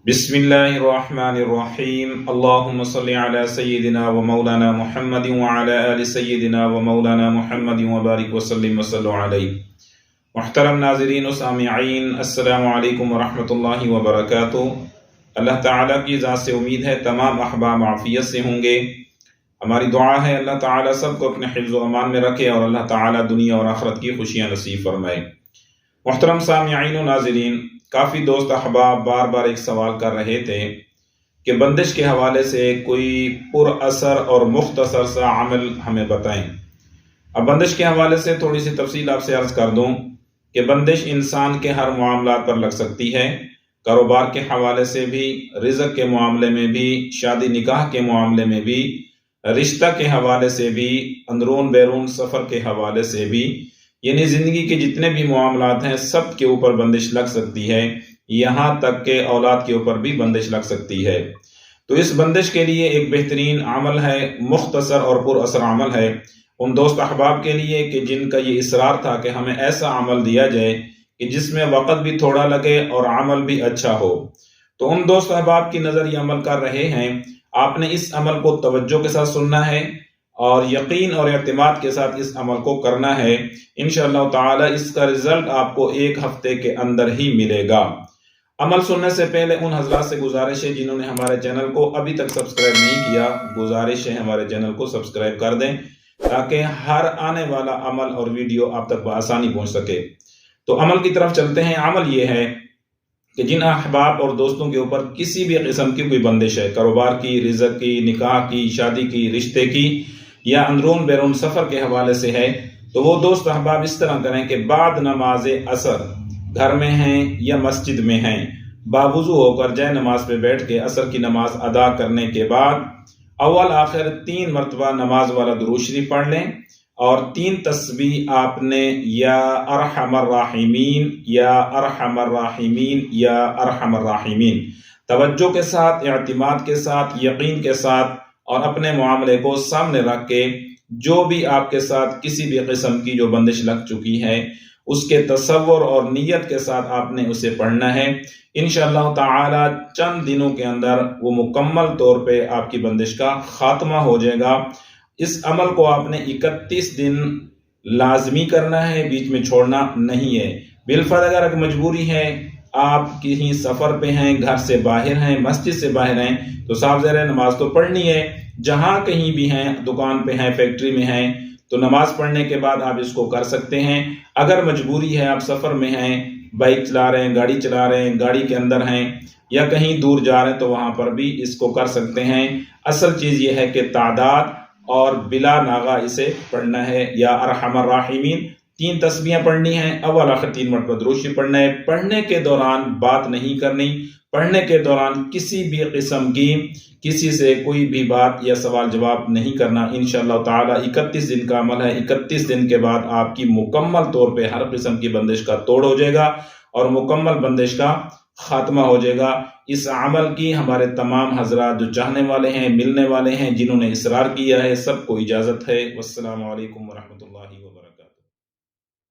بسم اللہ الرحمن الرحیم اللہم صلی علی سیدنا و مولانا محمد وعلی آل سیدنا و مولانا محمد وبارک وسلم وصلو علیہ۔ محترم ناظرین و سامعین، السلام علیکم ورحمۃ اللہ وبرکاتہ۔ اللہ تعالیٰ کی ذات سے امید ہے تمام احباب عافیت سے ہوں گے۔ ہماری دعا ہے اللہ تعالیٰ سب کو اپنے حفظ و امان میں رکھے اور اللہ تعالیٰ دنیا اور آخرت کی خوشیاں نصیب فرمائے۔ محترم سامعین و ناظرین، کافی دوست احباب بار بار ایک سوال کر رہے تھے کہ بندش کے حوالے سے کوئی پر اثر اور مختصر سا عمل ہمیں بتائیں۔ اب بندش کے حوالے سے تھوڑی سی تفصیل آپ سے عرض کر دوں کہ بندش انسان کے ہر معاملات پر لگ سکتی ہے، کاروبار کے حوالے سے بھی، رزق کے معاملے میں بھی، شادی نکاح کے معاملے میں بھی، رشتہ کے حوالے سے بھی، اندرون بیرون سفر کے حوالے سے بھی، یعنی زندگی کے جتنے بھی معاملات ہیں سب کے اوپر بندش لگ سکتی ہے، یہاں تک کہ اولاد کے اوپر بھی بندش لگ سکتی ہے۔ تو اس بندش کے لیے ایک بہترین عمل ہے، مختصر اور پر اثر عمل ہے ان دوست احباب کے لیے کہ جن کا یہ اصرار تھا کہ ہمیں ایسا عمل دیا جائے کہ جس میں وقت بھی تھوڑا لگے اور عمل بھی اچھا ہو۔ تو ان دوست احباب کی نظر یہ عمل کر رہے ہیں، آپ نے اس عمل کو توجہ کے ساتھ سننا ہے اور یقین اور اعتماد کے ساتھ اس عمل کو کرنا ہے۔ انشاءاللہ تعالی اس کا رزلٹ آپ کو ایک ہفتے کے اندر ہی ملے گا۔ عمل سننے سے پہلے ان حضرات سے گزارش ہے جنہوں نے ہمارے چینل کو ابھی تک سبسکرائب نہیں کیا، گزارش ہے ہمارے چینل کو سبسکرائب کر دیں تاکہ ہر آنے والا عمل اور ویڈیو آپ تک بآسانی پہنچ سکے۔ تو عمل کی طرف چلتے ہیں۔ عمل یہ ہے کہ جن احباب اور دوستوں کے اوپر کسی بھی قسم کی کوئی بندش ہے، کاروبار کی، رزق کی، نکاح کی، شادی کی، رشتے کی یا اندرون بیرون سفر کے حوالے سے ہے، تو وہ دوست احباب اس طرح کریں کہ بعد نماز عصر گھر میں ہیں یا مسجد میں ہیں، باوضو ہو کر جائے نماز پہ بیٹھ کے عصر کی نماز ادا کرنے کے بعد اول آخر 3 مرتبہ نماز والا درود شریف پڑھ لیں اور 3 تسبیح آپ نے یا ارحم الراحمین یا ارحم الراحمین یا ارحم الراحمین توجہ کے ساتھ، اعتماد کے ساتھ، یقین کے ساتھ اور اپنے معاملے کو سامنے رکھ کے جو بھی آپ کے ساتھ کسی بھی قسم کی جو بندش لگ چکی ہے اس کے تصور اور نیت کے ساتھ آپ نے اسے پڑھنا ہے۔ انشاءاللہ تعالی چند دنوں کے اندر وہ مکمل طور پہ آپ کی بندش کا خاتمہ ہو جائے گا۔ اس عمل کو آپ نے 31 دن لازمی کرنا ہے، بیچ میں چھوڑنا نہیں ہے۔ بالفرض اگر ایک مجبوری ہے، آپ کہیں سفر پہ ہیں، گھر سے باہر ہیں، مسجد سے باہر ہیں، تو صاف ظاہر ہے نماز تو پڑھنی ہے۔ جہاں کہیں بھی ہیں، دکان پہ ہیں، فیکٹری میں ہیں، تو نماز پڑھنے کے بعد آپ اس کو کر سکتے ہیں۔ اگر مجبوری ہے، آپ سفر میں ہیں، بائک چلا رہے ہیں، گاڑی چلا رہے ہیں، گاڑی کے اندر ہیں یا کہیں دور جا رہے ہیں، تو وہاں پر بھی اس کو کر سکتے ہیں۔ اصل چیز یہ ہے کہ تعداد اور بلا ناغہ اسے پڑھنا ہے۔ یا ارحم الراحمین 3 تسبیحیں پڑھنی ہیں، اول آخر 3 مرتبہ درود شریف پڑھنا ہے۔ پڑھنے کے دوران بات نہیں کرنی، پڑھنے کے دوران کسی بھی قسم کی کسی سے کوئی بھی بات یا سوال جواب نہیں کرنا۔ انشاءاللہ تعالی 31 دن کا عمل ہے۔ 31 دن کے بعد آپ کی مکمل طور پہ ہر قسم کی بندش کا توڑ ہو جائے گا اور مکمل بندش کا خاتمہ ہو جائے گا۔ اس عمل کی ہمارے تمام حضرات جو چاہنے والے ہیں، ملنے والے ہیں، جنہوں نے اصرار کیا ہے، سب کو اجازت ہے۔ والسلام علیکم ورحمۃ اللہ وبرکاتہ۔